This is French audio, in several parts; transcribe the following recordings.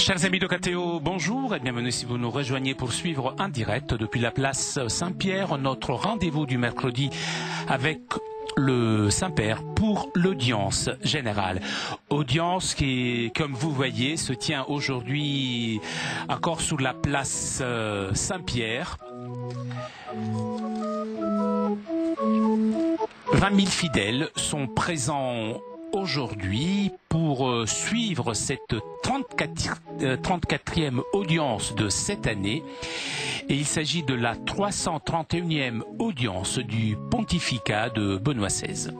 Chers amis de KTO, bonjour et bienvenue si vous nous rejoignez pour suivre en direct depuis la place Saint-Pierre notre rendez-vous du mercredi avec le Saint-Père pour l'audience générale. Audience qui, comme vous voyez, se tient aujourd'hui encore sur la place Saint-Pierre. 20 000 fidèles sont présents aujourd'hui pour suivre cette 34e audience de cette année. Et il s'agit de la 331e audience du pontificat de Benoît XVI.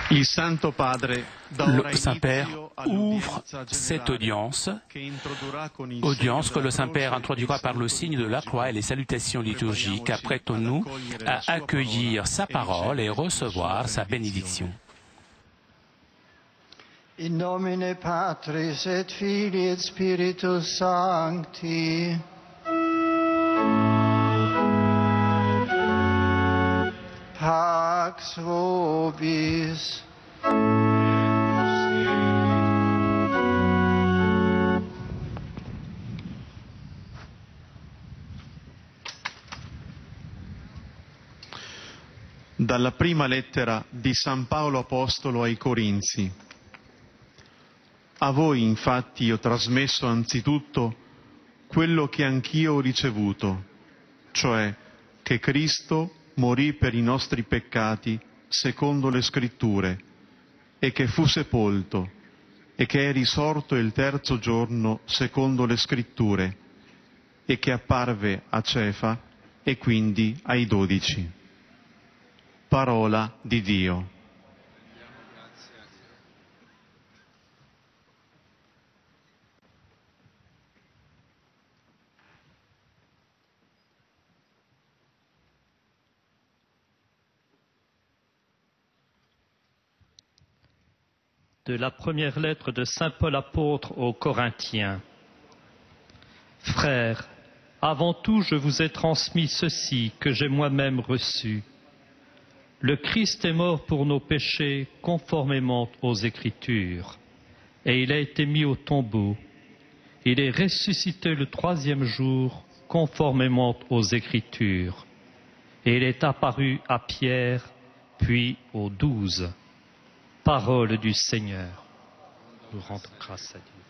Le Saint-Père ouvre cette audience que le Saint-Père introduira par le signe de la croix et les salutations liturgiques. Apprêtons-nous à accueillir sa parole et recevoir sa bénédiction. In nomine Patris et Filii et Spiritus Sancti. Pax vobis. Dalla prima lettera di San Paolo Apostolo ai Corinzi. A voi infatti ho trasmesso anzitutto quello che anch'io ho ricevuto, cioè che Cristo morì per i nostri peccati secondo le Scritture e che fu sepolto e che è risorto il terzo giorno secondo le Scritture e che apparve a Cefa e quindi ai 12. Parola di Dio. De la première lettre de Saint Paul apôtre aux Corinthiens. Frères, avant tout je vous ai transmis ceci que j'ai moi-même reçu. Le Christ est mort pour nos péchés conformément aux Écritures, et il a été mis au tombeau. Il est ressuscité le troisième jour conformément aux Écritures, et il est apparu à Pierre, puis aux 12. Parole du Seigneur. Nous rendons grâce à Dieu.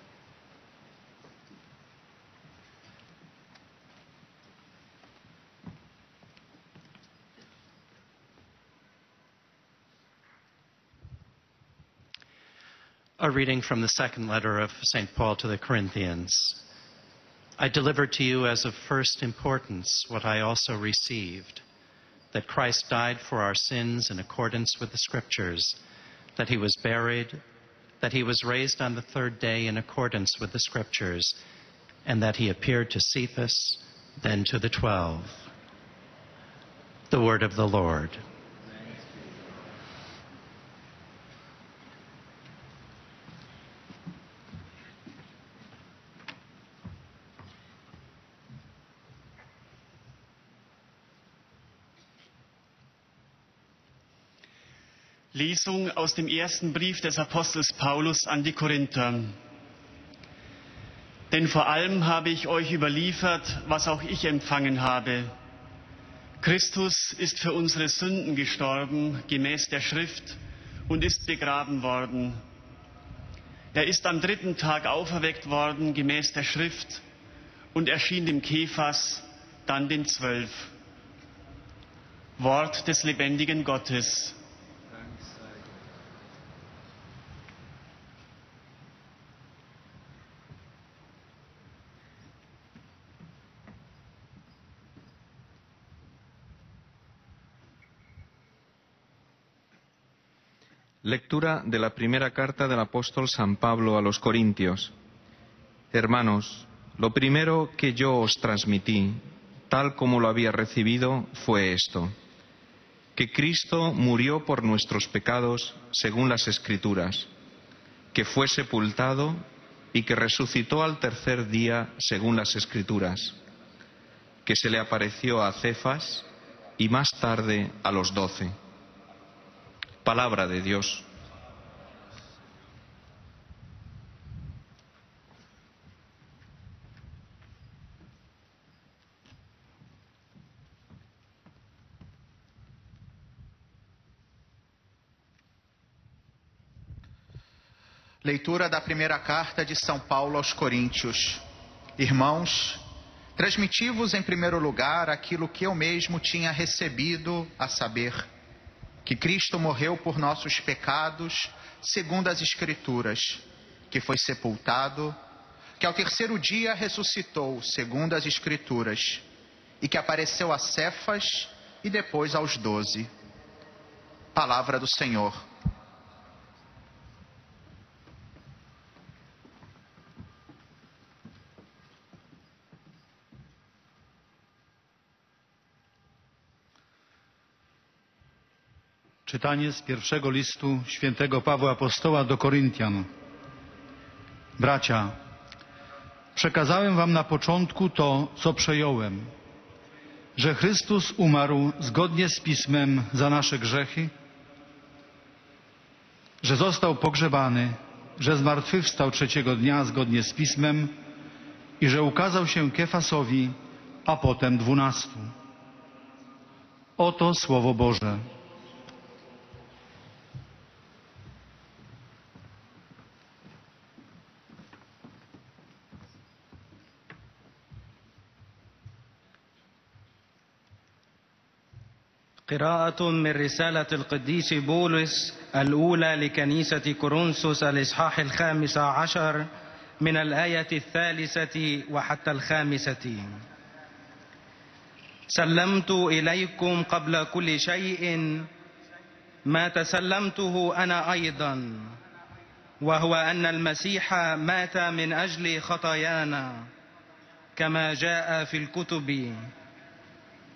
A reading from the second letter of St. Paul to the Corinthians. I delivered to you as of first importance what I also received, that Christ died for our sins in accordance with the Scriptures, that he was buried, that he was raised on the third day in accordance with the Scriptures, and that he appeared to Cephas, then to the 12. The word of the Lord. Lesung aus dem ersten Brief des Apostels Paulus an die Korinther. Denn vor allem habe ich euch überliefert, was auch ich empfangen habe. Christus ist für unsere Sünden gestorben, gemäß der Schrift, und ist begraben worden. Er ist am dritten Tag auferweckt worden, gemäß der Schrift, und erschien dem Kephas, dann den 12. Wort des lebendigen Gottes. Lectura de la primera carta del apóstol San Pablo a los Corintios. Hermanos, lo primero que yo os transmití, tal como lo había recibido, fue esto: que Cristo murió por nuestros pecados según las Escrituras, que fue sepultado y que resucitó al tercer día según las Escrituras, que se le apareció a Cefas y más tarde a los 12. Palabra de Dios. Leitura da primeira carta de São Paulo aos Coríntios. Irmãos, transmiti-vos em primeiro lugar aquilo que eu mesmo tinha recebido, a saber, que Cristo morreu por nossos pecados, segundo as Escrituras, que foi sepultado, que ao terceiro dia ressuscitou, segundo as Escrituras, e que apareceu a Cefas e depois aos 12. Palavra do Senhor. Czytanie z pierwszego listu świętego Pawła Apostoła do Koryntian. Bracia, przekazałem wam na początku to, co przejąłem, że Chrystus umarł zgodnie z Pismem za nasze grzechy, że został pogrzebany, że zmartwychwstał trzeciego dnia zgodnie z Pismem i że ukazał się Kefasowi, a potem 12. Oto Słowo Boże. قراءة من رسالة القديس بولس الأولى لكنيسة كورنثوس الإصحاح 15 من الآية 3 وحتى 5. سلمت إليكم قبل كل شيء ما تسلمته أنا أيضا، وهو أن المسيح مات من أجل خطايانا كما جاء في الكتب،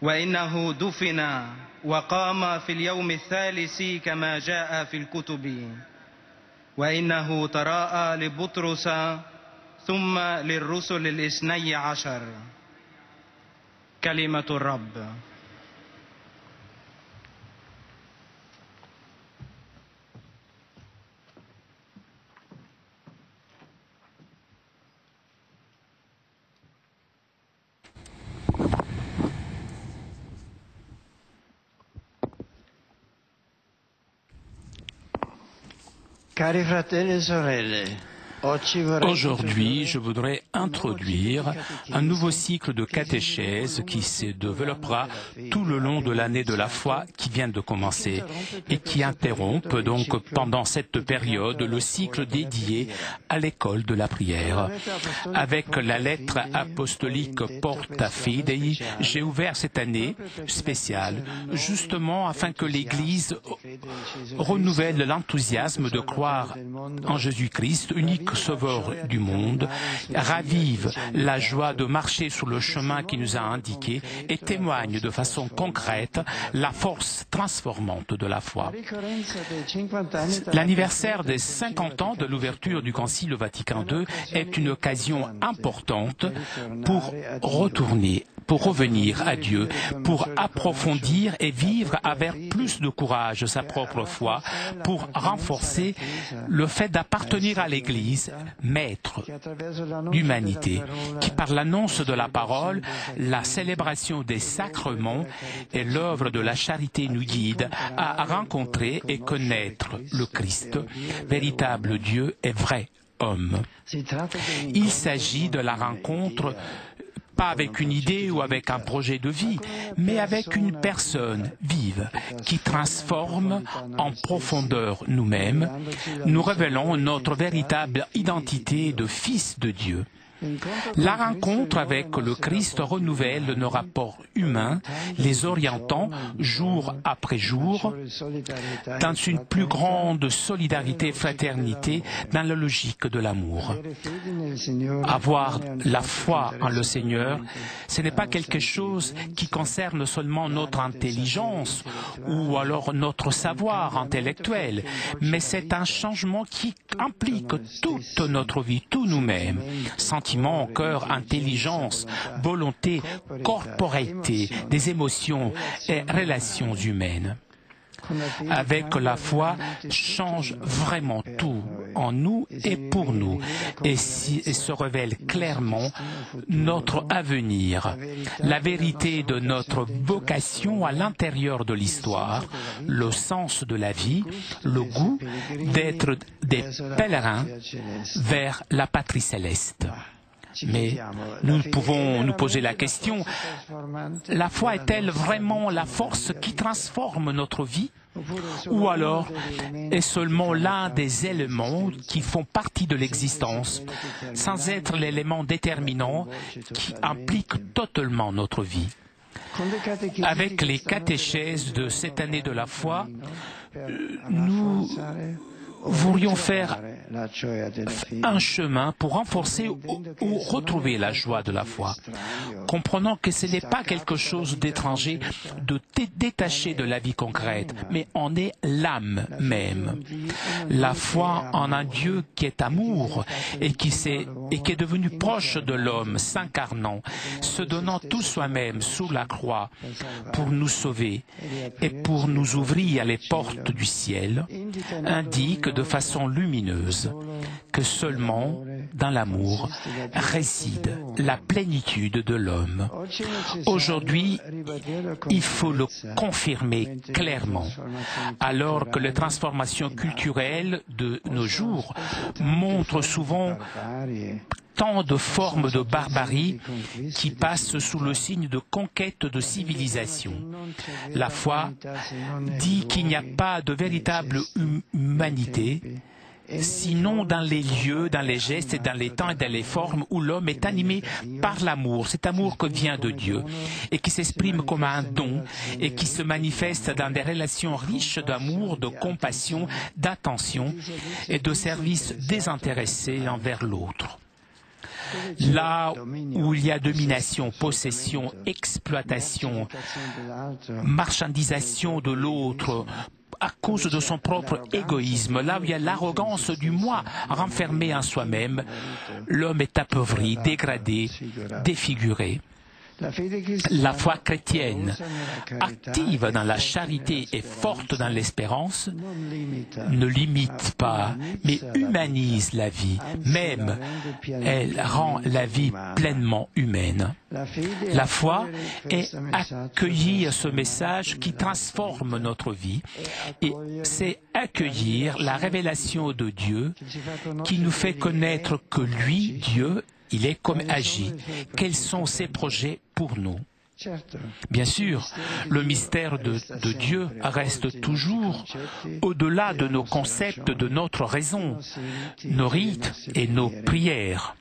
وإنه دفن وقام في اليوم الثالث كما جاء في الكتب، وإنه تراءى لبطرس ثم للرسل 12. كلمة الرب. Cari fratelli e sorelle, aujourd'hui, je voudrais introduire un nouveau cycle de catéchèse qui se développera tout le long de l'année de la foi qui vient de commencer et qui interrompt donc pendant cette période le cycle dédié à l'école de la prière. Avec la lettre apostolique Porta Fidei, j'ai ouvert cette année spéciale justement afin que l'Église renouvelle l'enthousiasme de croire en Jésus-Christ, unique Sauveur du monde, ravive la joie de marcher sur le chemin qui nous a indiqué et témoigne de façon concrète la force transformante de la foi. L'anniversaire des 50 ans de l'ouverture du Concile Vatican II est une occasion importante pour revenir à Dieu, pour approfondir et vivre avec plus de courage sa propre foi, pour renforcer le fait d'appartenir à l'Église, maître d'humanité, qui par l'annonce de la parole, la célébration des sacrements et l'œuvre de la charité nous guide à rencontrer et connaître le Christ, véritable Dieu et vrai homme. Il s'agit de la rencontre pas avec une idée ou avec un projet de vie, mais avec une personne vive qui transforme en profondeur nous-mêmes, nous révélant notre véritable identité de fils de Dieu. La rencontre avec le Christ renouvelle nos rapports humains, les orientant jour après jour dans une plus grande solidarité et fraternité dans la logique de l'amour. Avoir la foi en le Seigneur, ce n'est pas quelque chose qui concerne seulement notre intelligence ou alors notre savoir intellectuel, mais c'est un changement qui implique toute notre vie, tout nous-mêmes. Sentiment, cœur, intelligence, volonté, corporalité, des émotions et relations humaines. Avec la foi, change vraiment tout en nous et pour nous et se révèle clairement notre avenir, la vérité de notre vocation à l'intérieur de l'histoire, le sens de la vie, le goût d'être des pèlerins vers la patrie céleste. Mais nous pouvons nous poser la question, la foi est-elle vraiment la force qui transforme notre vie? Ou alors est seulement l'un des éléments qui font partie de l'existence, sans être l'élément déterminant qui implique totalement notre vie? Avec les catéchèses de cette année de la foi, nous voudrions faire un chemin pour renforcer ou retrouver la joie de la foi, comprenant que ce n'est pas quelque chose d'étranger, de détaché de la vie concrète, mais en est l'âme même. La foi en un Dieu qui est amour et qui est devenu proche de l'homme, s'incarnant, se donnant tout soi-même sous la croix pour nous sauver et pour nous ouvrir les portes du ciel, indique de façon lumineuse que seulement dans l'amour réside la plénitude de l'homme. Aujourd'hui, il faut le confirmer clairement, alors que les transformations culturelles de nos jours montrent souvent tant de formes de barbarie qui passent sous le signe de conquête de civilisation. La foi dit qu'il n'y a pas de véritable humanité, sinon dans les lieux, dans les gestes, et dans les temps et dans les formes où l'homme est animé par l'amour, cet amour qui vient de Dieu et qui s'exprime comme un don et qui se manifeste dans des relations riches d'amour, de compassion, d'attention et de service désintéressé envers l'autre. Là où il y a domination, possession, exploitation, marchandisation de l'autre, à cause de son propre égoïsme, là où il y a l'arrogance du moi renfermée en soi-même, l'homme est appauvri, dégradé, défiguré. La foi chrétienne, active dans la charité et forte dans l'espérance, ne limite pas, mais humanise la vie. Même, elle rend la vie pleinement humaine. La foi est accueillir ce message qui transforme notre vie et c'est accueillir la révélation de Dieu qui nous fait connaître que lui, Dieu, il est comme agit. Quels sont ses projets pour nous? Bien sûr, le mystère de Dieu reste toujours au-delà de nos concepts, de notre raison, nos rites et nos prières.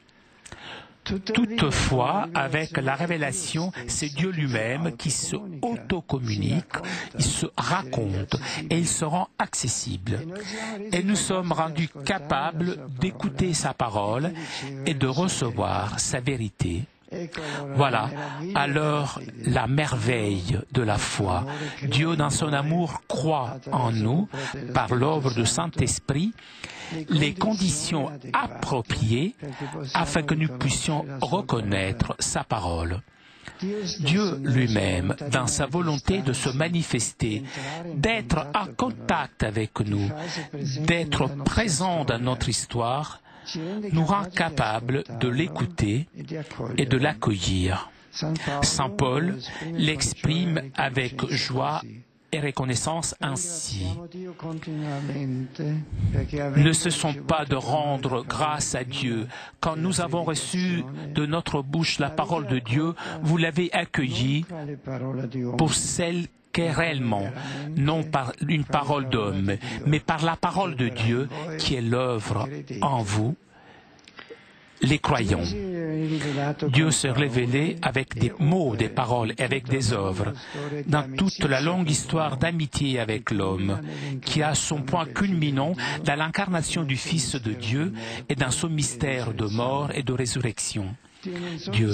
Toutefois, avec la révélation, c'est Dieu lui-même qui se auto-communique, il se raconte et il se rend accessible. Et nous sommes rendus capables d'écouter sa parole et de recevoir sa vérité. Voilà, alors la merveille de la foi. Dieu, dans son amour, croit en nous, par l'œuvre du Saint-Esprit, les conditions appropriées afin que nous puissions reconnaître sa parole. Dieu lui-même, dans sa volonté de se manifester, d'être en contact avec nous, d'être présent dans notre histoire, nous rend capables de l'écouter et de l'accueillir. Saint Paul l'exprime avec joie et reconnaissance ainsi. Ne cessons pas de rendre grâce à Dieu. Quand nous avons reçu de notre bouche la parole de Dieu, vous l'avez accueillie pour celle qu'est réellement, non par une parole d'homme, mais par la parole de Dieu qui est l'œuvre en vous, les croyants. Dieu s'est révélé avec des mots, des paroles et avec des œuvres dans toute la longue histoire d'amitié avec l'homme qui a son point culminant dans l'incarnation du Fils de Dieu et dans son mystère de mort et de résurrection. Dieu,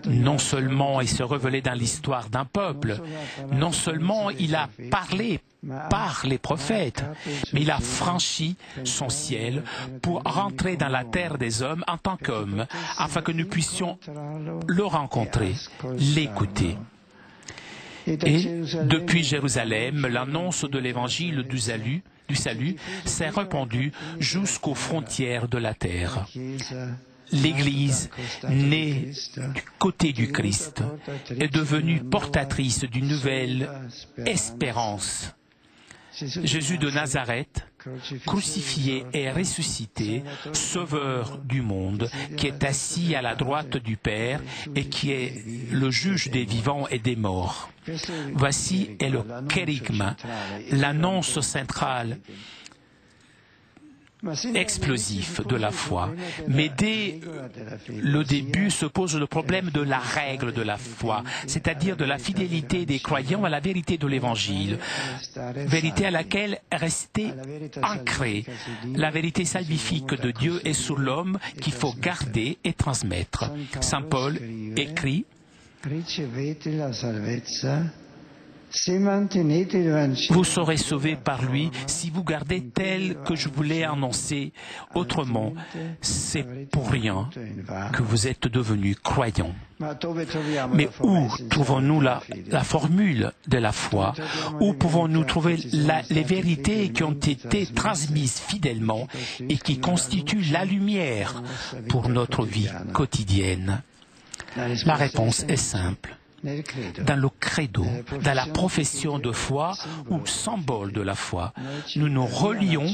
non seulement il s'est révélé dans l'histoire d'un peuple, non seulement il a parlé par les prophètes, mais il a franchi son ciel pour rentrer dans la terre des hommes en tant qu'homme, afin que nous puissions le rencontrer, l'écouter. Et depuis Jérusalem, l'annonce de l'évangile du salut s'est répandue jusqu'aux frontières de la terre. L'Église, née du côté du Christ, est devenue portatrice d'une nouvelle espérance. Jésus de Nazareth, crucifié et ressuscité, sauveur du monde, qui est assis à la droite du Père et qui est le juge des vivants et des morts. Voici est le kérigme, l'annonce centrale explosif de la foi. Mais dès le début se pose le problème de la règle de la foi, c'est-à-dire de la fidélité des croyants à la vérité de l'Évangile, vérité à laquelle rester ancré. La vérité salvifique de Dieu est sur l'homme qu'il faut garder et transmettre. Saint Paul écrit: vous serez sauvés par lui si vous gardez tel que je vous l'ai annoncé. Autrement, c'est pour rien que vous êtes devenus croyants. Mais où trouvons-nous la formule de la foi? Où pouvons-nous trouver les vérités qui ont été transmises fidèlement et qui constituent la lumière pour notre vie quotidienne? La réponse est simple. Dans le credo, dans la profession de foi ou symbole de la foi, nous nous relions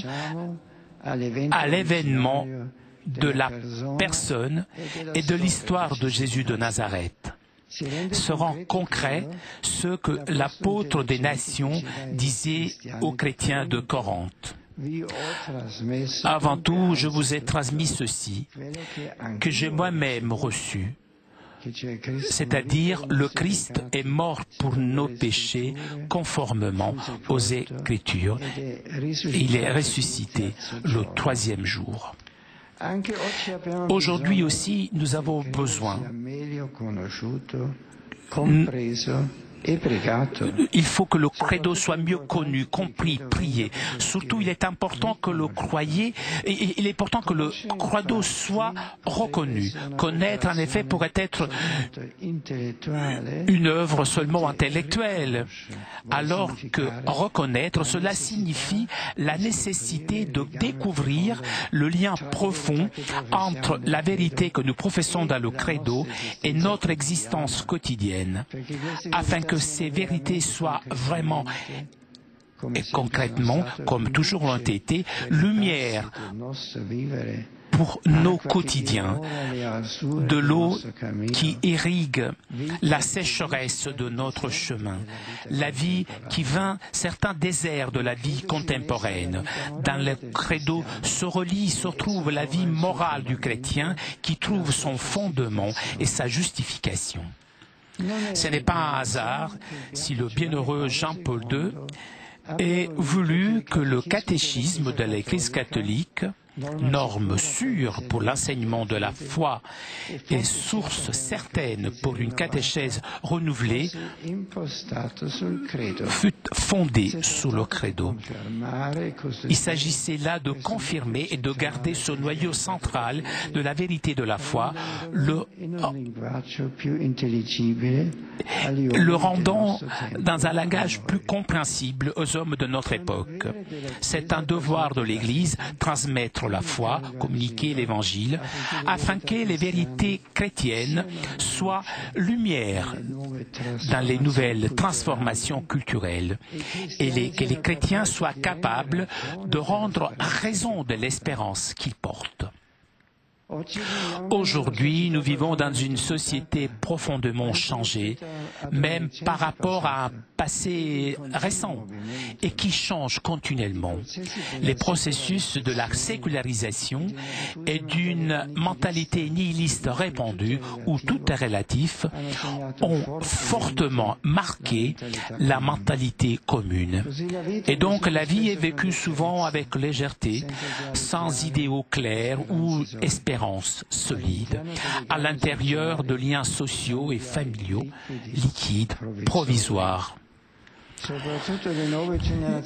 à l'événement de la personne et de l'histoire de Jésus de Nazareth. Se rend concret ce que l'apôtre des nations disait aux chrétiens de Corinthe. Avant tout, je vous ai transmis ceci, que j'ai moi-même reçu, c'est-à-dire le Christ est mort pour nos péchés conformément aux Écritures. Il est ressuscité le 3e jour. Aujourd'hui aussi, nous avons besoin. Il faut que le credo soit mieux connu, compris, prié. Surtout, il est important que le credo soit reconnu. Connaître, en effet, pourrait être une œuvre seulement intellectuelle, alors que reconnaître, cela signifie la nécessité de découvrir le lien profond entre la vérité que nous professons dans le credo et notre existence quotidienne, afin que ces vérités soient vraiment et concrètement, comme toujours l'ont été, lumière pour nos quotidiens, de l'eau qui irrigue la sécheresse de notre chemin, la vie qui vainc certains déserts de la vie contemporaine. Dans le credo se retrouve la vie morale du chrétien qui trouve son fondement et sa justification. Ce n'est pas un hasard si le bienheureux Jean-Paul II ait voulu que le catéchisme de l'Église catholique, norme sûre pour l'enseignement de la foi et source certaine pour une catéchèse renouvelée, fut fondé sur le credo. Il s'agissait là de confirmer et de garder ce noyau central de la vérité de la foi, le rendant dans un langage plus compréhensible aux hommes de notre époque. C'est un devoir de l'Église, transmettre la foi, communiquer l'Évangile, afin que les vérités chrétiennes soient lumière dans les nouvelles transformations culturelles et que les chrétiens soient capables de rendre raison de l'espérance qu'ils portent. Aujourd'hui, nous vivons dans une société profondément changée, même par rapport à un passé récent, et qui change continuellement. Les processus de la sécularisation et d'une mentalité nihiliste répandue, où tout est relatif, ont fortement marqué la mentalité commune. Et donc, la vie est vécue souvent avec légèreté, sans idéaux clairs ou espérance solide, à l'intérieur de liens sociaux et familiaux, liquides, provisoires.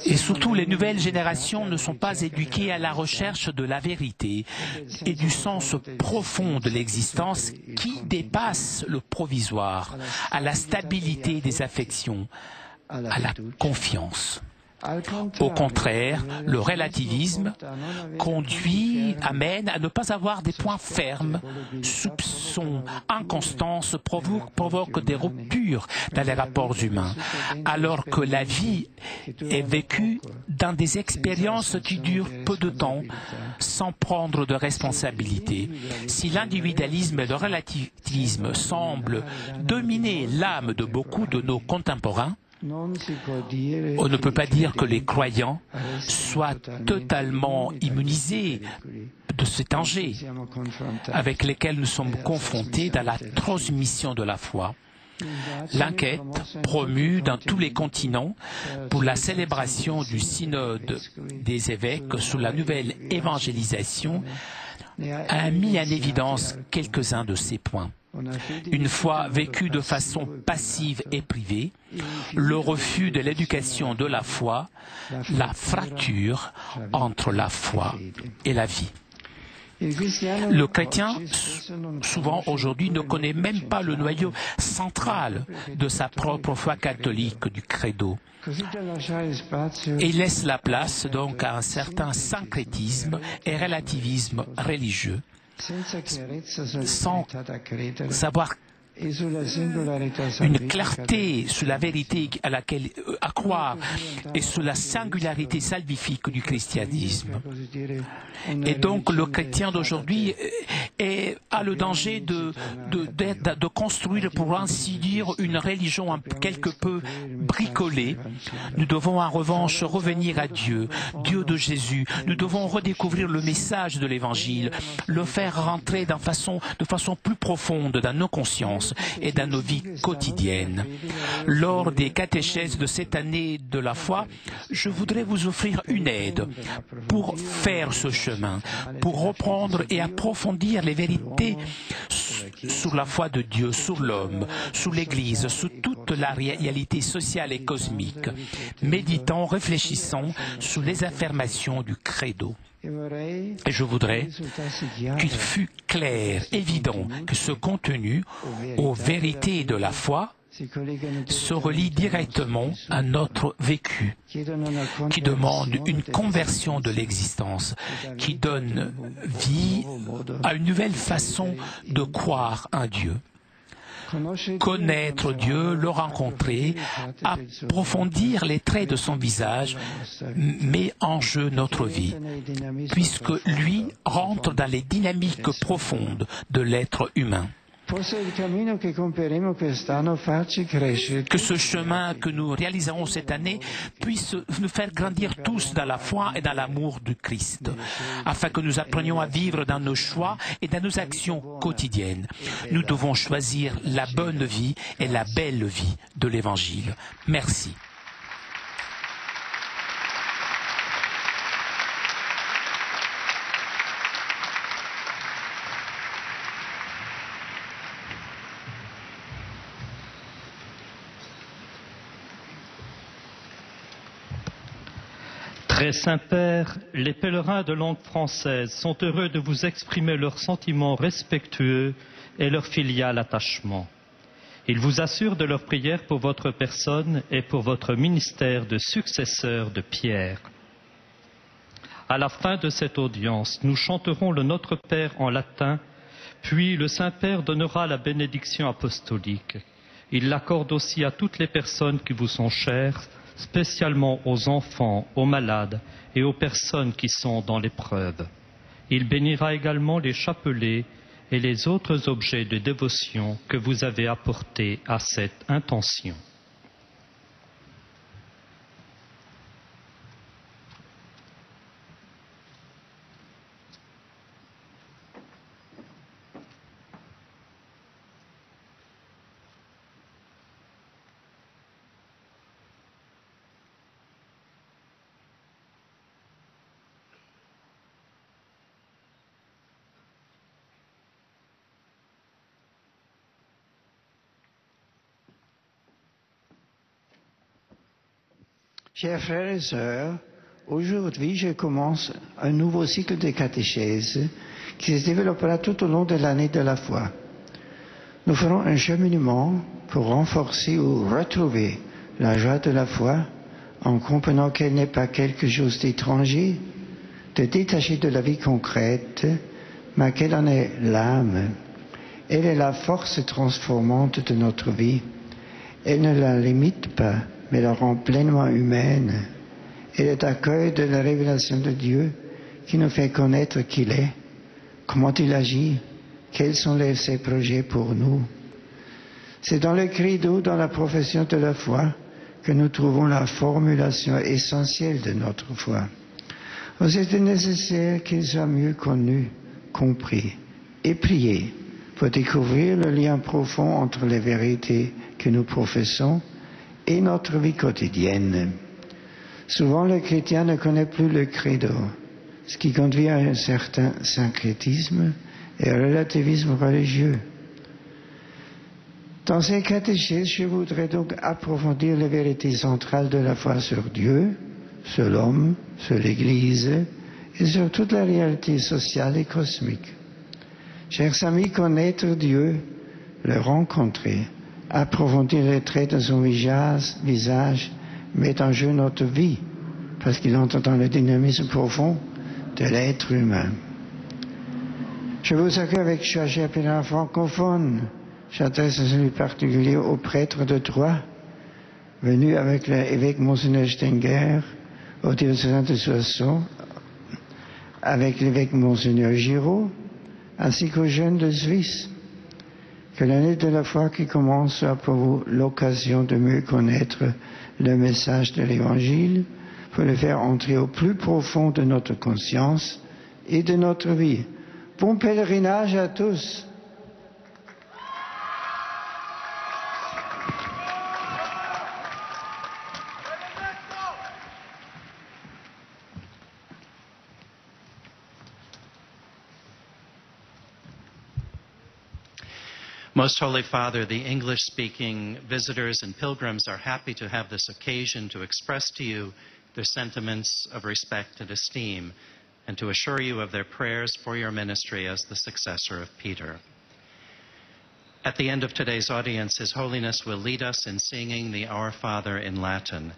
Et surtout, les nouvelles générations ne sont pas éduquées à la recherche de la vérité et du sens profond de l'existence qui dépasse le provisoire, à la stabilité des affections, à la confiance. Au contraire, le relativisme amène à ne pas avoir des points fermes. Soupçon, inconstance provoquent des ruptures dans les rapports humains, alors que la vie est vécue dans des expériences qui durent peu de temps, sans prendre de responsabilité. Si l'individualisme et le relativisme semblent dominer l'âme de beaucoup de nos contemporains, On ne peut pas dire que les croyants soient totalement immunisés de ces dangers avec lesquels nous sommes confrontés dans la transmission de la foi. L'enquête promue dans tous les continents pour la célébration du synode des évêques sous la nouvelle évangélisation a mis en évidence quelques-uns de ces points. Une foi vécue de façon passive et privée, le refus de l'éducation de la foi, la fracture entre la foi et la vie. Le chrétien, souvent aujourd'hui, ne connaît même pas le noyau central de sa propre foi catholique du credo. Et il laisse la place donc à un certain syncrétisme et relativisme religieux, sans savoir une clarté sur la vérité à laquelle croire et sur la singularité salvifique du christianisme. Et donc le chrétien d'aujourd'hui a le danger de construire, pour ainsi dire, une religion quelque peu bricolée. Nous devons en revanche revenir à Dieu, Dieu de Jésus. Nous devons redécouvrir le message de l'Évangile, le faire rentrer de façon plus profonde dans nos consciences et dans nos vies quotidiennes. Lors des catéchèses de cette année de la foi, je voudrais vous offrir une aide pour faire ce chemin, pour reprendre et approfondir les vérités sur la foi de Dieu, sur l'homme, sur l'Église, sur toute la réalité sociale et cosmique. Méditons, réfléchissons sur les affirmations du credo. Et je voudrais qu'il fût clair, évident, que ce contenu aux vérités de la foi se relie directement à notre vécu, qui demande une conversion de l'existence, qui donne vie à une nouvelle façon de croire en Dieu. Connaître Dieu, le rencontrer, approfondir les traits de son visage met en jeu notre vie, puisque lui rentre dans les dynamiques profondes de l'être humain. Que ce chemin que nous réaliserons cette année puisse nous faire grandir tous dans la foi et dans l'amour du Christ, afin que nous apprenions à vivre dans nos choix et dans nos actions quotidiennes. Nous devons choisir la bonne vie et la belle vie de l'Évangile. Merci. Très Saint-Père, les pèlerins de langue française sont heureux de vous exprimer leurs sentiments respectueux et leur filial attachement. Ils vous assurent de leur prière pour votre personne et pour votre ministère de successeur de Pierre. À la fin de cette audience, nous chanterons le Notre Père en latin, puis le Saint-Père donnera la bénédiction apostolique. Il l'accorde aussi à toutes les personnes qui vous sont chères, spécialement aux enfants, aux malades et aux personnes qui sont dans l'épreuve. Il bénira également les chapelets et les autres objets de dévotion que vous avez apportés à cette intention. Chers frères et sœurs, aujourd'hui je commence un nouveau cycle de catéchèse qui se développera tout au long de l'année de la foi. Nous ferons un cheminement pour renforcer ou retrouver la joie de la foi en comprenant qu'elle n'est pas quelque chose d'étranger, de détaché de la vie concrète, mais qu'elle en est l'âme. Elle est la force transformante de notre vie. Elle ne la limite pas, mais la rend pleinement humaine. Elle est accueil de la révélation de Dieu qui nous fait connaître qui il est, comment il agit, quels sont ses projets pour nous. C'est dans le credo, dans la profession de la foi, que nous trouvons la formulation essentielle de notre foi. C'était nécessaire qu'il soit mieux connu, compris et prié pour découvrir le lien profond entre les vérités que nous professons et notre vie quotidienne. Souvent, le chrétien ne connaît plus le credo, ce qui conduit à un certain syncrétisme et un relativisme religieux. Dans ces catéchèses, je voudrais donc approfondir les vérités centrales de la foi sur Dieu, sur l'homme, sur l'Église et sur toute la réalité sociale et cosmique. Chers amis, connaître Dieu, le rencontrer, approfondir les traits de son visage met en jeu notre vie, parce qu'il entre dans le dynamisme profond de l'être humain. Je vous accueille avec joie, chers pèlerins francophones. J'adresse un salut particulier aux prêtres de Troyes, venus avec l'évêque Monseigneur Stenger, au diocèse de Soissons, avec l'évêque Monseigneur Giraud, ainsi qu'aux jeunes de Suisse. Que l'année de la foi qui commence soit pour vous l'occasion de mieux connaître le message de l'Évangile, pour le faire entrer au plus profond de notre conscience et de notre vie. Bon pèlerinage à tous. Most Holy Father, the English-speaking visitors and pilgrims are happy to have this occasion to express to you their sentiments of respect and esteem, and to assure you of their prayers for your ministry as the successor of Peter. At the end of today's audience, His Holiness will lead us in singing the Our Father in Latin.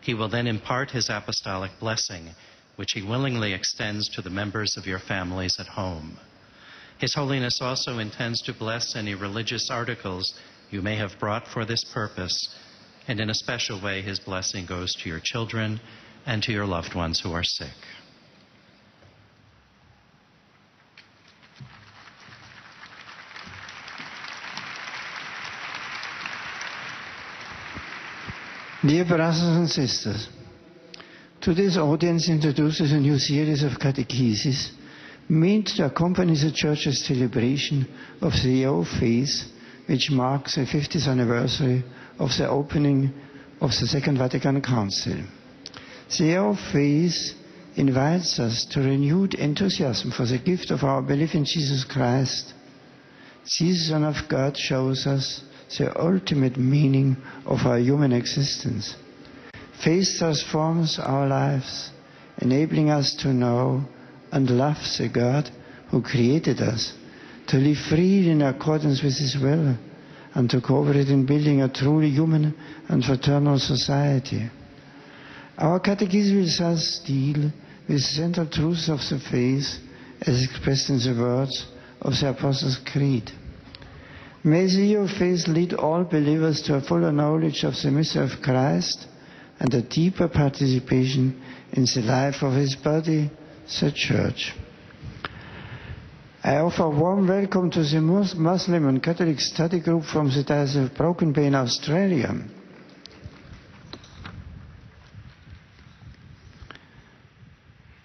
He will then impart His apostolic blessing, which He willingly extends to the members of your families at home. His Holiness also intends to bless any religious articles you may have brought for this purpose, and in a special way His blessing goes to your children and to your loved ones who are sick. Dear brothers and sisters, today's audience introduces a new series of catechesis meant to accompany the Church's celebration of the Year of Faith, which marks the 50th anniversary of the opening of the Second Vatican Council. The Year of Faith invites us to renewed enthusiasm for the gift of our belief in Jesus Christ. Jesus, Son of God, shows us the ultimate meaning of our human existence. Faith transforms our lives, enabling us to know and love the God who created us, to live freely in accordance with His will, and to cooperate in building a truly human and fraternal society. Our catechism will thus deal with the central truths of the faith as expressed in the words of the Apostles' Creed. May the Year of Faith lead all believers to a fuller knowledge of the mystery of Christ and a deeper participation in the life of His body, the Church. I offer a warm welcome to the Muslim and Catholic study group from the Diocese of Broken Bay in Australia.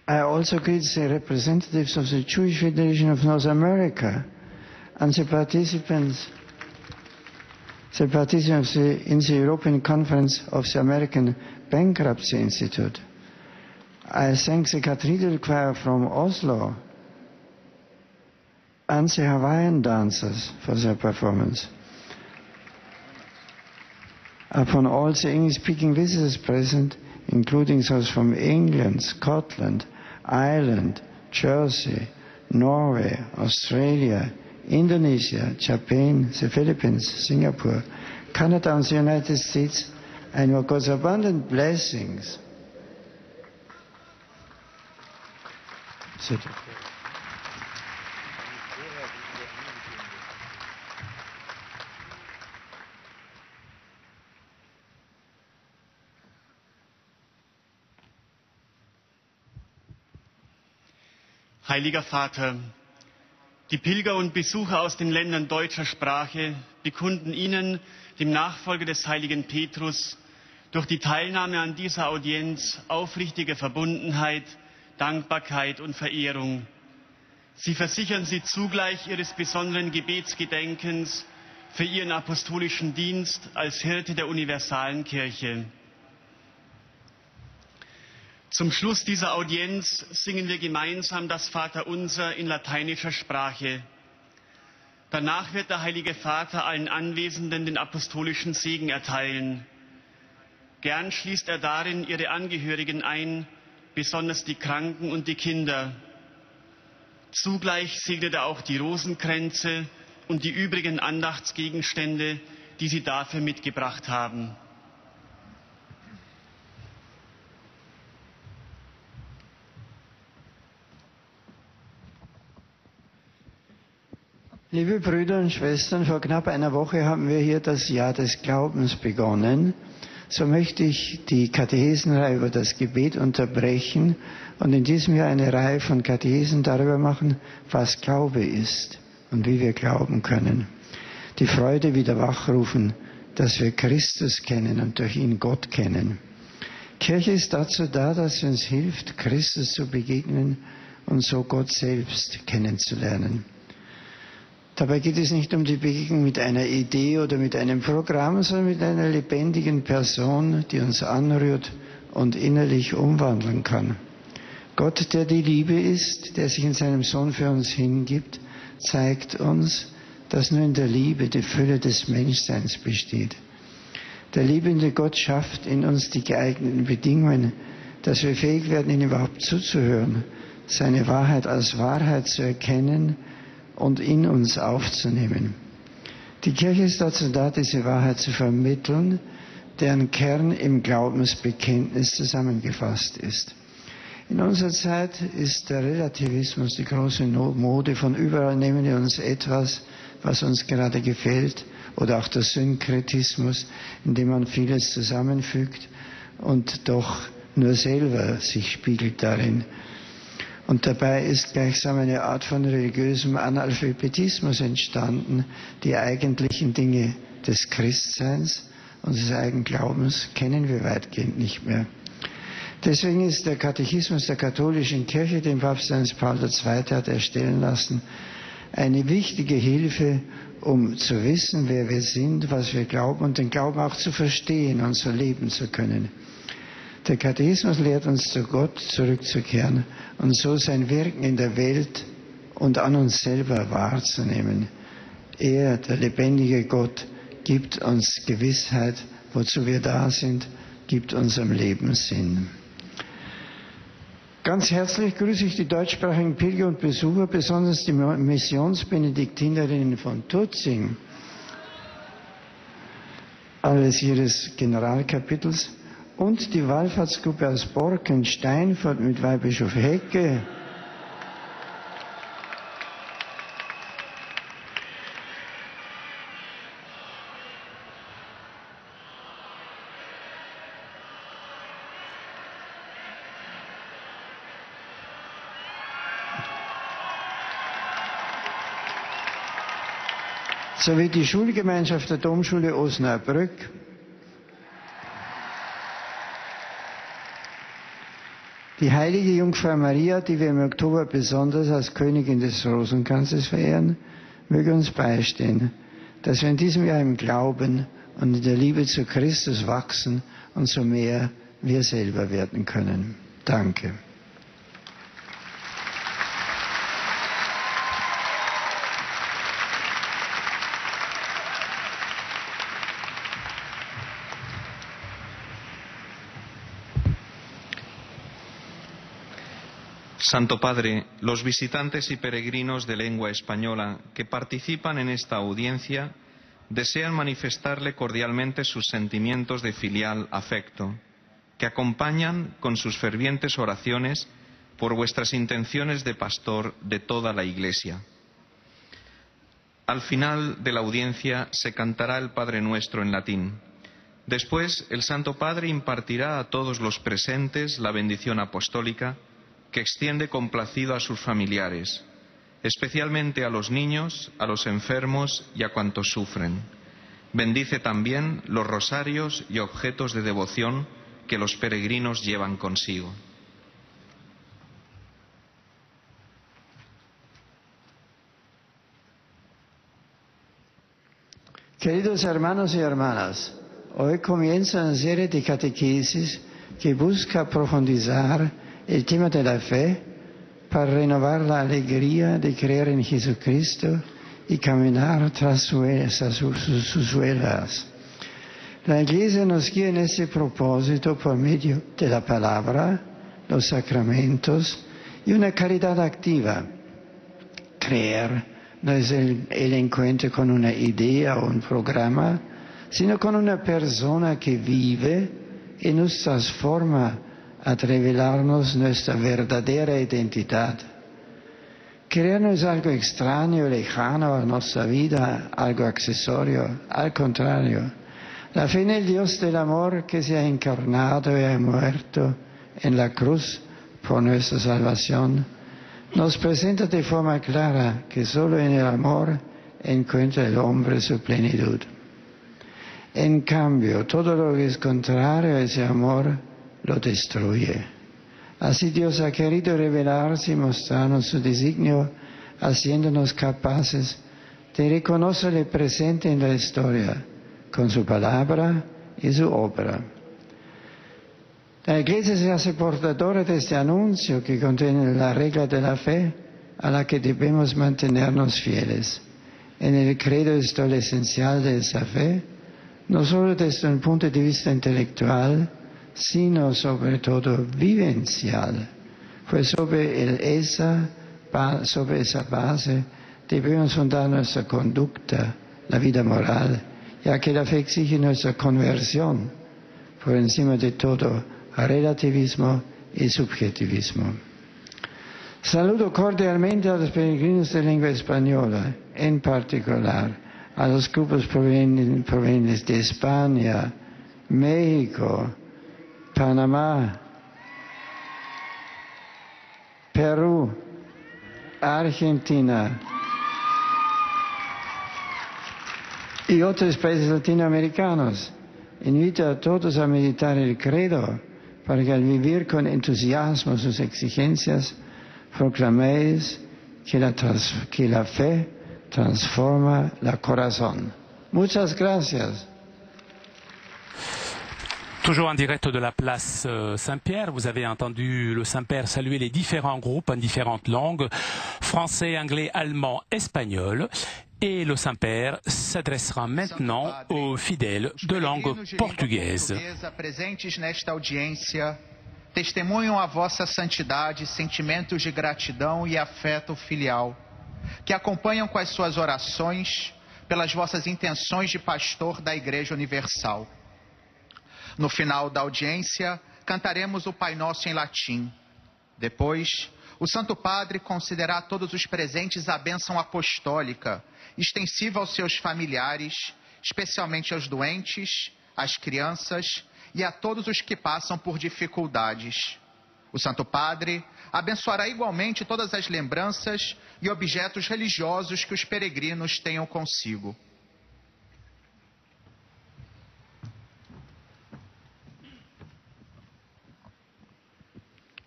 I also greet the representatives of the Jewish Federation of North America and the participants in the European Conference of the American Bankruptcy Institute. I thank the Cathedral Choir from Oslo and the Hawaiian dancers for their performance. Upon all the English-speaking visitors present, including those from England, Scotland, Ireland, Jersey, Norway, Australia, Indonesia, Japan, the Philippines, Singapore, Canada and the United States, and your God's abundant blessings. Heiliger Vater, die Pilger und Besucher aus den Ländern deutscher Sprache bekunden Ihnen, dem Nachfolger des heiligen Petrus, durch die Teilnahme an dieser Audienz aufrichtige Verbundenheit, Dankbarkeit und Verehrung. Sie versichern Sie zugleich Ihres besonderen Gebetsgedenkens für Ihren apostolischen Dienst als Hirte der universalen Kirche. Zum Schluss dieser Audienz singen wir gemeinsam das Vaterunser in lateinischer Sprache. Danach wird der Heilige Vater allen Anwesenden den apostolischen Segen erteilen. Gern schließt er darin ihre Angehörigen ein, besonders die Kranken und die Kinder. Zugleich segnet er auch die Rosenkränze und die übrigen Andachtsgegenstände, die sie dafür mitgebracht haben. Liebe Brüder und Schwestern, vor knapp einer Woche haben wir hier das Jahr des Glaubens begonnen. So möchte ich die Katechesenreihe über das Gebet unterbrechen und in diesem Jahr eine Reihe von Katechesen darüber machen, was Glaube ist und wie wir glauben können. Die Freude wieder wachrufen, dass wir Christus kennen und durch ihn Gott kennen. Kirche ist dazu da, dass sie uns hilft, Christus zu begegnen und so Gott selbst kennenzulernen. Dabei geht es nicht um die Begegnung mit einer Idee oder mit einem Programm, sondern mit einer lebendigen Person, die uns anrührt und innerlich umwandeln kann. Gott, der die Liebe ist, der sich in seinem Sohn für uns hingibt, zeigt uns, dass nur in der Liebe die Fülle des Menschseins besteht. Der liebende Gott schafft in uns die geeigneten Bedingungen, dass wir fähig werden, ihm überhaupt zuzuhören, seine Wahrheit als Wahrheit zu erkennen und in uns aufzunehmen. Die Kirche ist dazu da, diese Wahrheit zu vermitteln, deren Kern im Glaubensbekenntnis zusammengefasst ist. In unserer Zeit ist der Relativismus die große Mode. Von überall nehmen wir uns etwas, was uns gerade gefällt, oder auch der Synkretismus, indem man vieles zusammenfügt und doch nur selber sich spiegelt darin. Und dabei ist gleichsam eine Art von religiösem Analphabetismus entstanden. Die eigentlichen Dinge des Christseins und des eigenen Glaubens kennen wir weitgehend nicht mehr. Deswegen ist der Katechismus der katholischen Kirche, den Papst Johannes Paul II. Hat erstellen lassen, eine wichtige Hilfe, um zu wissen, wer wir sind, was wir glauben und den Glauben auch zu verstehen und so leben zu können. Der Katechismus lehrt uns, zu Gott zurückzukehren und so sein Wirken in der Welt und an uns selber wahrzunehmen. Er, der lebendige Gott, gibt uns Gewissheit, wozu wir da sind, gibt unserem Leben Sinn. Ganz herzlich grüße ich die deutschsprachigen Pilger und Besucher, besonders die Missionsbenediktinerinnen von Tutzing, alles ihres Generalkapitels, und die Wallfahrtsgruppe aus Borken-Steinfurt mit Weihbischof Hecke. Sowie die Schulgemeinschaft der Domschule Osnabrück. Die heilige Jungfrau Maria, die wir im Oktober besonders als Königin des Rosenkranzes verehren, möge uns beistehen, dass wir in diesem Jahr im Glauben und in der Liebe zu Christus wachsen und so mehr wir selber werden können. Danke. Santo Padre, los visitantes y peregrinos de lengua española que participan en esta audiencia desean manifestarle cordialmente sus sentimientos de filial afecto, que acompañan con sus fervientes oraciones por vuestras intenciones de pastor de toda la Iglesia. Al final de la audiencia se cantará el Padre Nuestro en latín. Después, el Santo Padre impartirá a todos los presentes la bendición apostólica que extiende complacido a sus familiares, especialmente a los niños, a los enfermos y a cuantos sufren. Bendice también los rosarios y objetos de devoción que los peregrinos llevan consigo. Queridos hermanos y hermanas, hoy comienza una serie de catequesis que busca profundizar el tema de la fe para renovar la alegría de creer en Jesucristo y caminar tras sus huellas. La Iglesia nos guía en ese propósito por medio de la palabra, los sacramentos y una caridad activa. Creer no es el encuentro con una idea o un programa, sino con una persona que vive y nos transforma a revelarnos nuestra verdadera identidad. Creer no es algo extraño, lejano a nuestra vida, algo accesorio, al contrario. La fe en el Dios del amor que se ha encarnado y ha muerto en la cruz por nuestra salvación, nos presenta de forma clara que solo en el amor encuentra el hombre su plenitud. En cambio, todo lo que es contrario a ese amor lo destruye. Así Dios ha querido revelarse y mostrarnos su designio, haciéndonos capaces de reconocerle presente en la historia, con su palabra y su obra. La Iglesia se hace portadora de este anuncio que contiene la regla de la fe a la que debemos mantenernos fieles. En el credo está lo esencial de esa fe, no solo desde un punto de vista intelectual, sino sobre todo vivencial. Pues sobre esa base debemos fundar nuestra conducta, la vida moral, ya que la fe exige nuestra conversión, por encima de todo relativismo y subjetivismo. Saludo cordialmente a los peregrinos de lengua española, en particular a los grupos provenientes de España, México, Panamá, Perú, Argentina y otros países latinoamericanos. Invito a todos a meditar el credo para que al vivir con entusiasmo sus exigencias proclaméis que la fe transforma el corazón. Muchas gracias. Toujours en direct de la place Saint-Pierre, vous avez entendu le Saint-Père saluer les différents groupes en différentes langues, français, anglais, allemand, espagnol. Et le Saint-Père s'adressera maintenant aux fidèles de langue portugaise. Presentes nesta audiência, testemunham a vossa santidade, sentimentos de gratidão e afeto filial, que acompanham com as suas orações pelas vossas intenções de pastor da Igreja Universal. No final da audiência, cantaremos o Pai Nosso em latim. Depois, o Santo Padre concederá a todos os presentes a bênção apostólica, extensiva aos seus familiares, especialmente aos doentes, às crianças e a todos os que passam por dificuldades. O Santo Padre abençoará igualmente todas as lembranças e objetos religiosos que os peregrinos tenham consigo.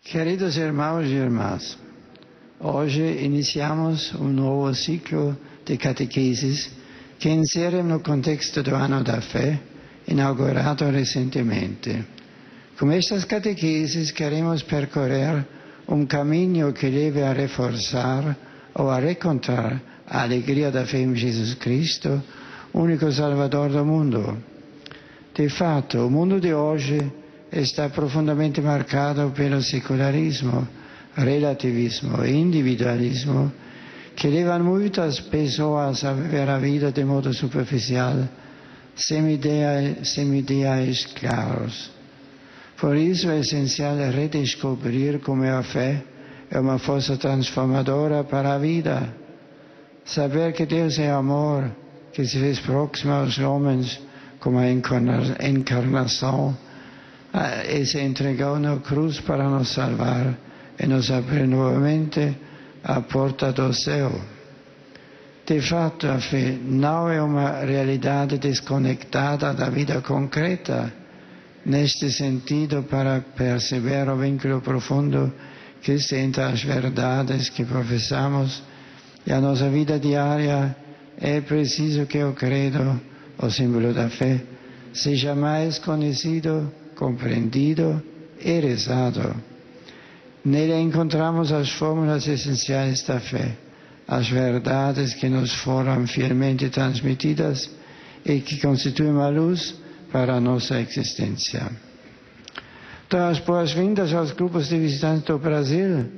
Queridos irmãos e irmãs, hoje iniciamos novo ciclo de catequeses que inserem no contexto do Ano da Fé, inaugurado recentemente. Com estas catequeses queremos percorrer caminho que leve a reforçar ou a reencontrar a alegria da fé em Jesus Cristo, único Salvador do mundo. De fato, o mundo de hoje está profundamente marcado pelo secularismo, relativismo e individualismo que levam muitas pessoas a viver a vida de modo superficial, sem ideais claros. Por isso é essencial redescobrir como a fé é uma força transformadora para a vida. Saber que Deus é amor, que se fez próximo aos homens como a encarnação, e se entregou na cruz para nos salvar e nos abrir novamente a porta do céu. De fato, a fé não é uma realidade desconectada da vida concreta. Neste sentido, para perceber o vínculo profundo que existe entre as verdades que professamos e a nossa vida diária, é preciso que o credo, o símbolo da fé, seja mais conhecido, compreendido e rezado. Nele encontramos as fórmulas essenciais da fé, as verdades que nos foram fielmente transmitidas e que constituem uma luz para a nossa existência. Então, as boas-vindas aos grupos de visitantes do Brasil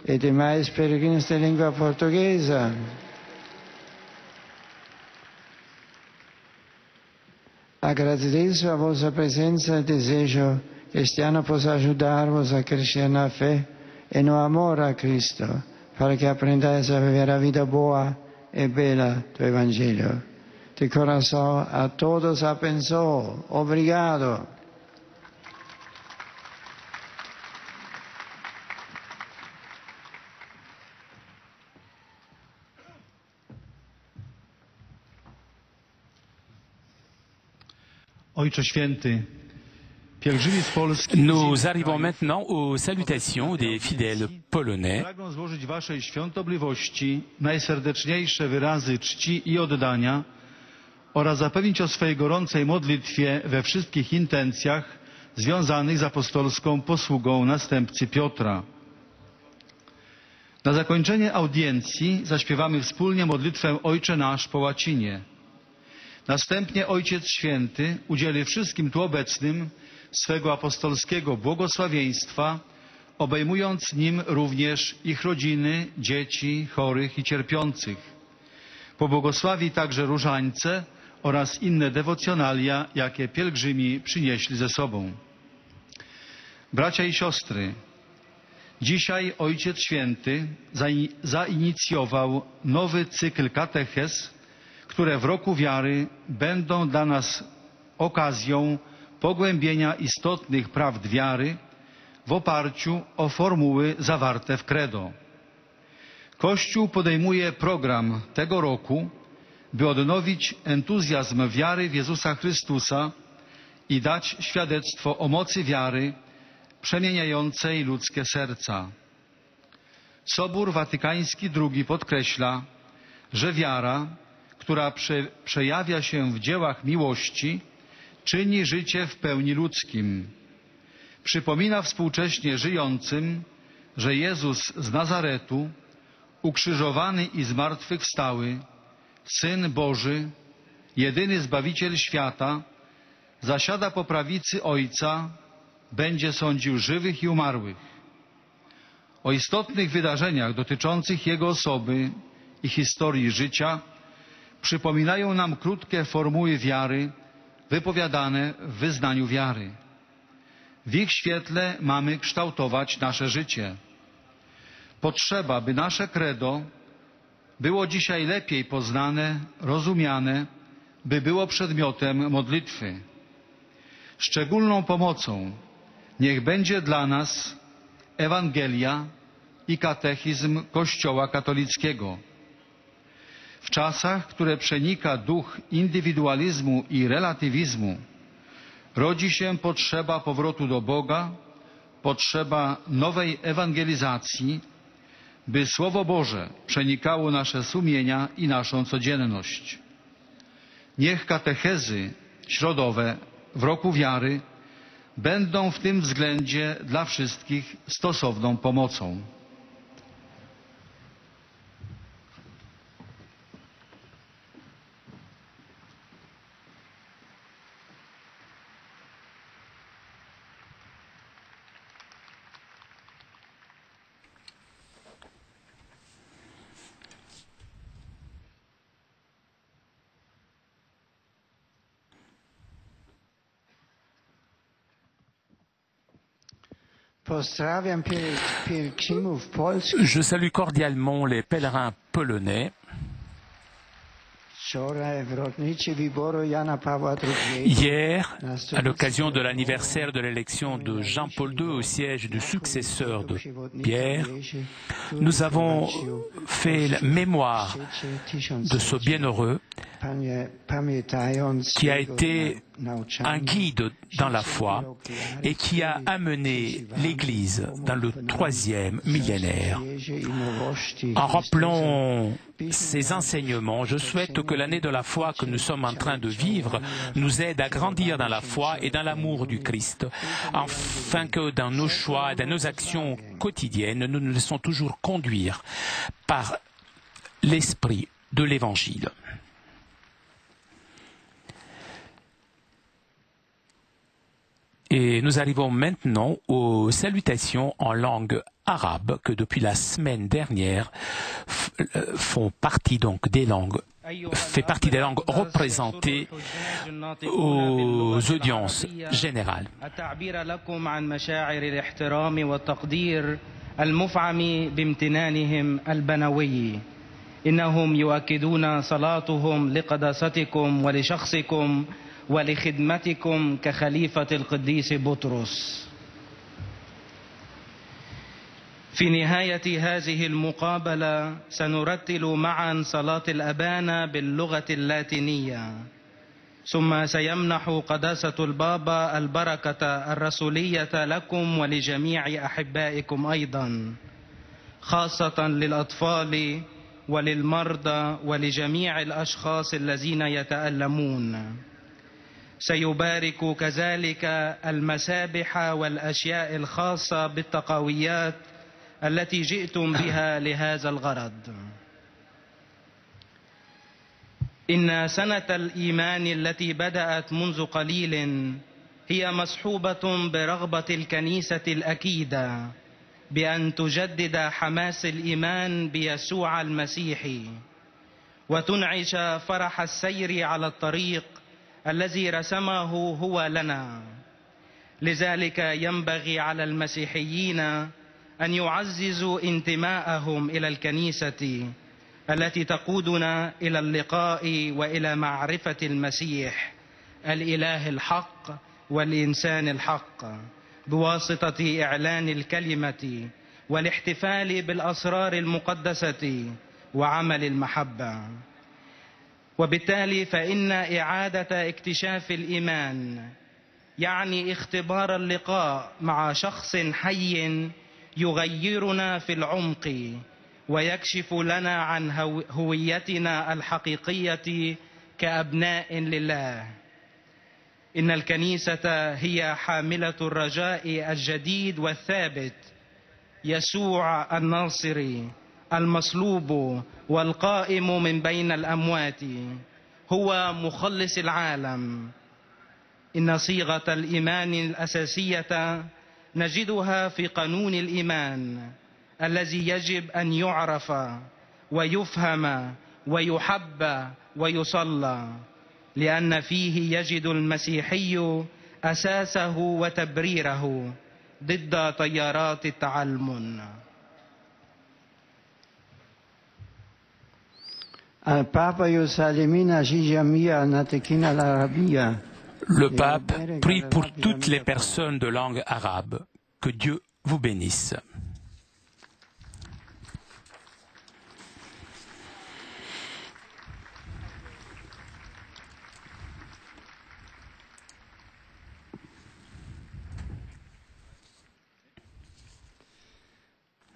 e demais peregrinos de língua portuguesa. Agradeço a vossa presença e desejo que este ano possa ajudar-vos a crescer na fé e no amor a Cristo, para que aprendais a viver a vida boa e bela do Evangelho. De coração a todos abençoo. Obrigado. Ojcze Święty, pielgrzymi z Polski. Nous arrivons maintenant aux salutations des fidèles polonais. Pragnę złożyć Waszej świątobliwości najserdeczniejsze wyrazy czci i oddania oraz zapewnić o swej gorącej modlitwie we wszystkich intencjach związanych z apostolską posługą następcy Piotra. Na zakończenie audiencji zaśpiewamy wspólnie modlitwę Ojcze Nasz po łacinie. Następnie Ojciec Święty udzieli wszystkim tu obecnym swego apostolskiego błogosławieństwa, obejmując nim również ich rodziny, dzieci, chorych i cierpiących. Pobłogosławi także różańce oraz inne dewocjonalia, jakie pielgrzymi przynieśli ze sobą. Bracia i siostry, dzisiaj Ojciec Święty zainicjował nowy cykl katechez, które w roku wiary będą dla nas okazją pogłębienia istotnych prawd wiary w oparciu o formuły zawarte w credo. Kościół podejmuje program tego roku, by odnowić entuzjazm wiary w Jezusa Chrystusa i dać świadectwo o mocy wiary przemieniającej ludzkie serca. Sobór Watykański II podkreśla, że wiara, która przejawia się w dziełach miłości, czyni życie w pełni ludzkim. Przypomina współcześnie żyjącym, że Jezus z Nazaretu, ukrzyżowany i zmartwychwstały, Syn Boży, jedyny Zbawiciel świata, zasiada po prawicy Ojca, będzie sądził żywych i umarłych. O istotnych wydarzeniach dotyczących Jego osoby i historii życia przypominają nam krótkie formuły wiary wypowiadane w wyznaniu wiary. W ich świetle mamy kształtować nasze życie. Potrzeba, by nasze credo było dzisiaj lepiej poznane, rozumiane, by było przedmiotem modlitwy. Szczególną pomocą niech będzie dla nas Ewangelia i katechizm Kościoła katolickiego. W czasach, które przenika duch indywidualizmu i relatywizmu, rodzi się potrzeba powrotu do Boga, potrzeba nowej ewangelizacji, by Słowo Boże przenikało nasze sumienia i naszą codzienność. Niech katechezy środowe w roku wiary będą w tym względzie dla wszystkich stosowną pomocą. Je salue cordialement les pèlerins polonais. Hier, à l'occasion de l'anniversaire de l'élection de Jean-Paul II au siège du successeur de Pierre, nous avons fait la mémoire de ce bienheureux qui a été un guide dans la foi et qui a amené l'Église dans le 3e millénaire. En rappelant ces enseignements, je souhaite que l'année de la foi que nous sommes en train de vivre nous aide à grandir dans la foi et dans l'amour du Christ, afin que dans nos choix et dans nos actions quotidiennes, nous nous laissons toujours conduire par l'esprit de l'Évangile. Et nous arrivons maintenant aux salutations en langue arabe que depuis la semaine dernière fait partie des langues représentées aux audiences générales. ولخدمتكم كخليفة القديس بطرس. في نهاية هذه المقابلة سنرتل معا صلاة الأبانا باللغة اللاتينية، ثم سيمنح قداسة البابا البركة الرسولية لكم ولجميع أحبائكم أيضا، خاصة للأطفال وللمرضى ولجميع الأشخاص الذين يتألمون. سيبارك كذلك المسابح والأشياء الخاصة بالتقويات التي جئتم بها لهذا الغرض. إن سنة الإيمان التي بدأت منذ قليل هي مصحوبة برغبة الكنيسة الأكيدة بأن تجدد حماس الإيمان بيسوع المسيح وتنعش فرح السير على الطريق الذي رسمه هو لنا. لذلك ينبغي على المسيحيين أن يعززوا انتماءهم إلى الكنيسة التي تقودنا إلى اللقاء وإلى معرفة المسيح الإله الحق والإنسان الحق بواسطة إعلان الكلمة والاحتفال بالأسرار المقدسة وعمل المحبة. وبالتالي فإن إعادة اكتشاف الإيمان يعني اختبار اللقاء مع شخص حي يغيرنا في العمق ويكشف لنا عن هويتنا الحقيقية كأبناء لله. إن الكنيسة هي حاملة الرجاء الجديد والثابت، يسوع الناصري المصلوب والقائم من بين الأموات هو مخلص العالم. إن صيغة الإيمان الأساسية نجدها في قانون الإيمان الذي يجب أن يعرف ويفهم ويحب ويصلى، لأن فيه يجد المسيحي أساسه وتبريره ضد تيارات التعلم. Le pape prie pour toutes les personnes de langue arabe. Que Dieu vous bénisse.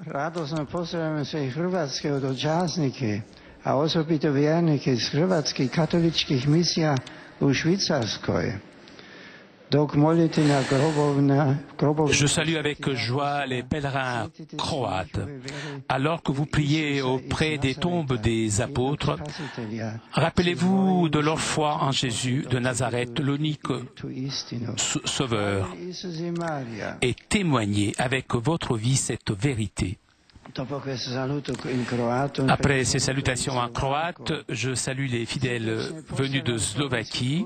Radosno pozdravljam sve hrvatske hodočasnike, a osobito vjernike iz hrvatskih katoličkih misija u Švicarskoj. Je salue avec joie les pèlerins croates. Alors que vous priez auprès des tombes des apôtres, rappelez-vous de leur foi en Jésus de Nazareth, l'unique Sauveur, et témoignez avec votre vie cette vérité. Après ces salutations en croate, je salue les fidèles venus de Slovaquie.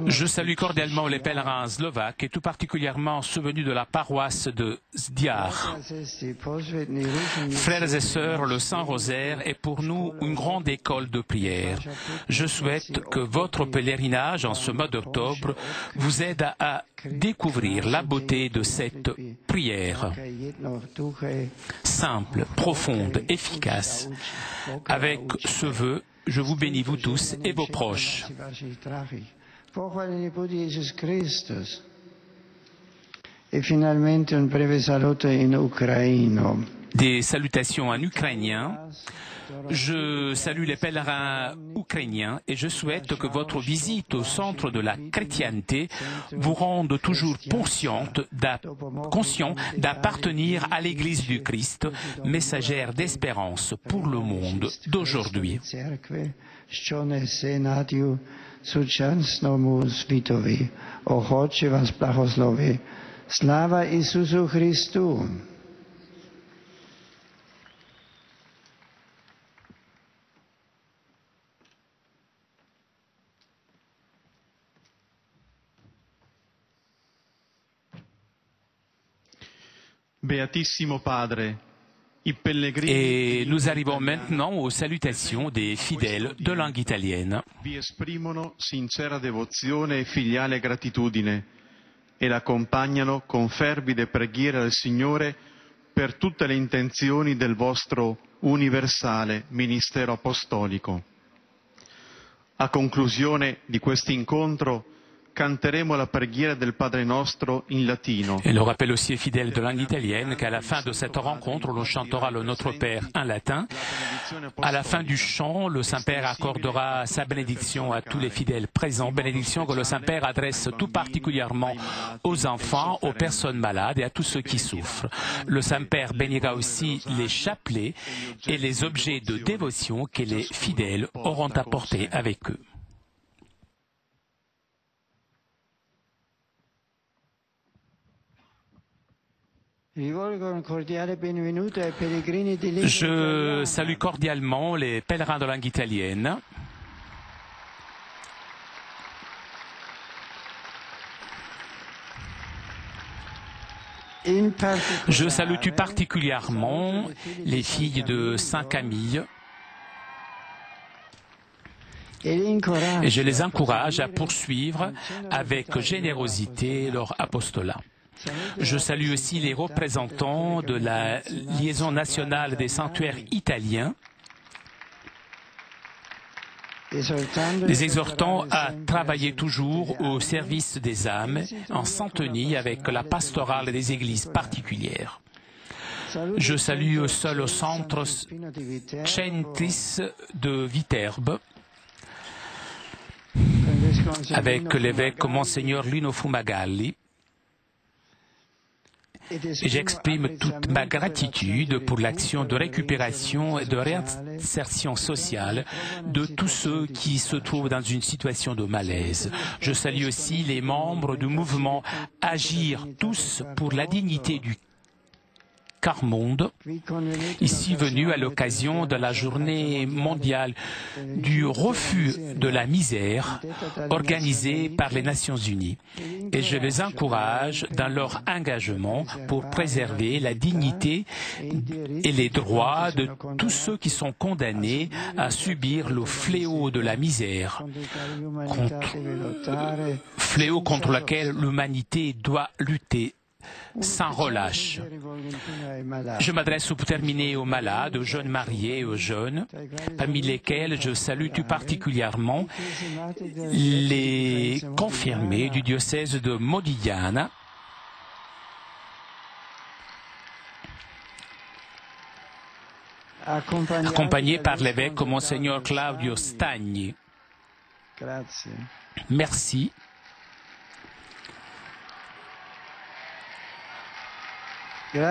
Je salue cordialement les pèlerins slovaques et tout particulièrement ceux venus de la paroisse de Zdjar. Frères et sœurs, le Saint-Rosaire est pour nous une grande école de prière. Je souhaite que votre pèlerinage en ce mois d'octobre vous aide à découvrir la beauté de cette prière. Simple, profonde, efficace. Avec ce vœu, je vous bénis vous tous et vos proches. Et finalement, un breve saluto in ucraino. Des salutations en ukrainien. Je salue les pèlerins ukrainiens et je souhaite que votre visite au centre de la chrétienté vous rende toujours conscient d'appartenir à l'Église du Christ, messagère d'espérance pour le monde d'aujourd'hui. Slava Isusu Christu. Beatissimo Padre, i pellegrini. Et nous arrivons maintenant aux salutations des fidèles de langue italienne. Vi esprimono sincera devozione e filiale gratitudine e l'accompagnano con fervide preghiere al Signore per tutte le intenzioni del vostro universale ministero apostolico. A conclusione di questo incontro canteremo la preghiera del Padre Nostro in latino. Et le rappel aussi est fidèle de langue italienne qu'à la fin de cette rencontre, l'on chantera le Notre Père en latin. À la fin du chant, le Saint-Père accordera sa bénédiction à tous les fidèles présents, bénédiction que le Saint-Père adresse tout particulièrement aux enfants, aux personnes malades et à tous ceux qui souffrent. Le Saint-Père bénira aussi les chapelets et les objets de dévotion que les fidèles auront apportés avec eux. Je salue cordialement les pèlerins de langue italienne. Je salue tout particulièrement les filles de Saint-Camille. Et je les encourage à poursuivre avec générosité leur apostolat. Je salue aussi les représentants de la liaison nationale des sanctuaires italiens, les exhortant à travailler toujours au service des âmes en syntonie avec la pastorale des églises particulières. Je salue seul au centre Centris de Viterbe, avec l'évêque Monseigneur Lino Fumagalli. Et j'exprime toute ma gratitude pour l'action de récupération et de réinsertion sociale de tous ceux qui se trouvent dans une situation de malaise. Je salue aussi les membres du mouvement Agir tous pour la dignité du quart-monde, ici venu à l'occasion de la journée mondiale du refus de la misère organisée par les Nations Unies. Et je les encourage dans leur engagement pour préserver la dignité et les droits de tous ceux qui sont condamnés à subir le fléau de la misère, fléau contre lequel l'humanité doit lutter sans relâche. Je m'adresse pour terminer aux malades, aux jeunes mariés et aux jeunes, parmi lesquels je salue tout particulièrement les confirmés du diocèse de Modigliana, accompagnés par l'évêque Monseigneur Claudio Stagni. Merci. Je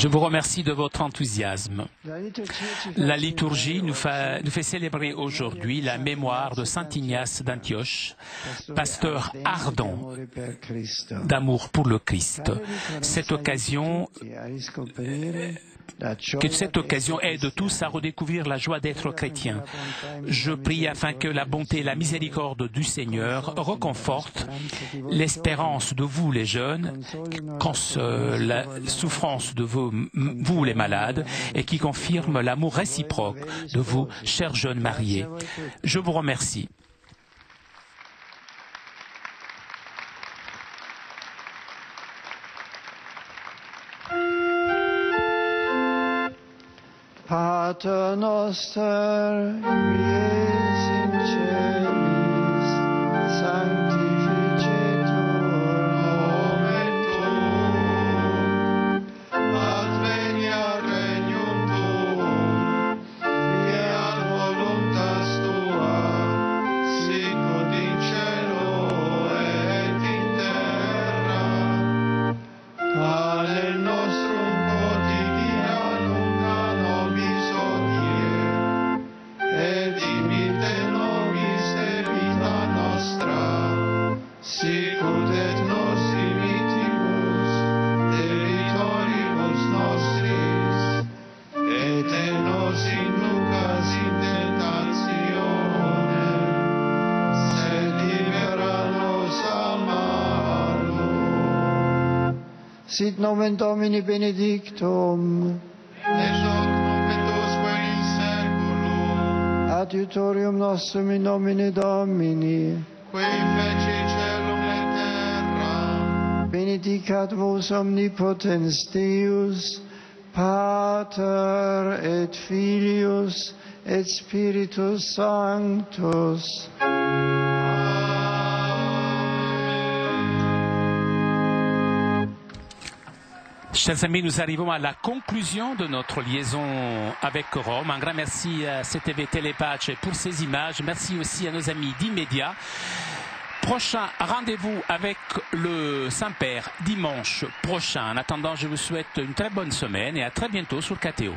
vous remercie de votre enthousiasme. La liturgie nous fait célébrer aujourd'hui la mémoire de Saint Ignace d'Antioche, pasteur ardent d'amour pour le Christ. Que cette occasion aide tous à redécouvrir la joie d'être chrétien. Je prie afin que la bonté et la miséricorde du Seigneur reconfortent l'espérance de vous les jeunes, la souffrance de vous les malades, et qui confirme l'amour réciproque de vous, chers jeunes mariés. Je vous remercie. Pater noster, quies in celis, sanctificetur nomen tuum, adveniat regnum tuum, fiat voluntas tua, sicut in cielo et in terra. Pane nostrum quotidianum da nobis hodie, et dimitte nobis debita nostra, sicut et nos dimittimus debitoribus nostris, et nos inducas in tentationem, sed libera nos a malo. Sit nomen Domini benedictum, et hoc nunc et usque in seculum, adiutorium nostrum in nomine Domini, qui feci celum et terra, benedicat vos omnipotens Deus, Pater et Filius et Spiritus Sanctus. Chers amis, nous arrivons à la conclusion de notre liaison avec Rome. Un grand merci à CTV Télépace pour ces images. Merci aussi à nos amis d'Immédiat. Prochain rendez-vous avec le Saint-Père dimanche prochain. En attendant, je vous souhaite une très bonne semaine et à très bientôt sur KTO.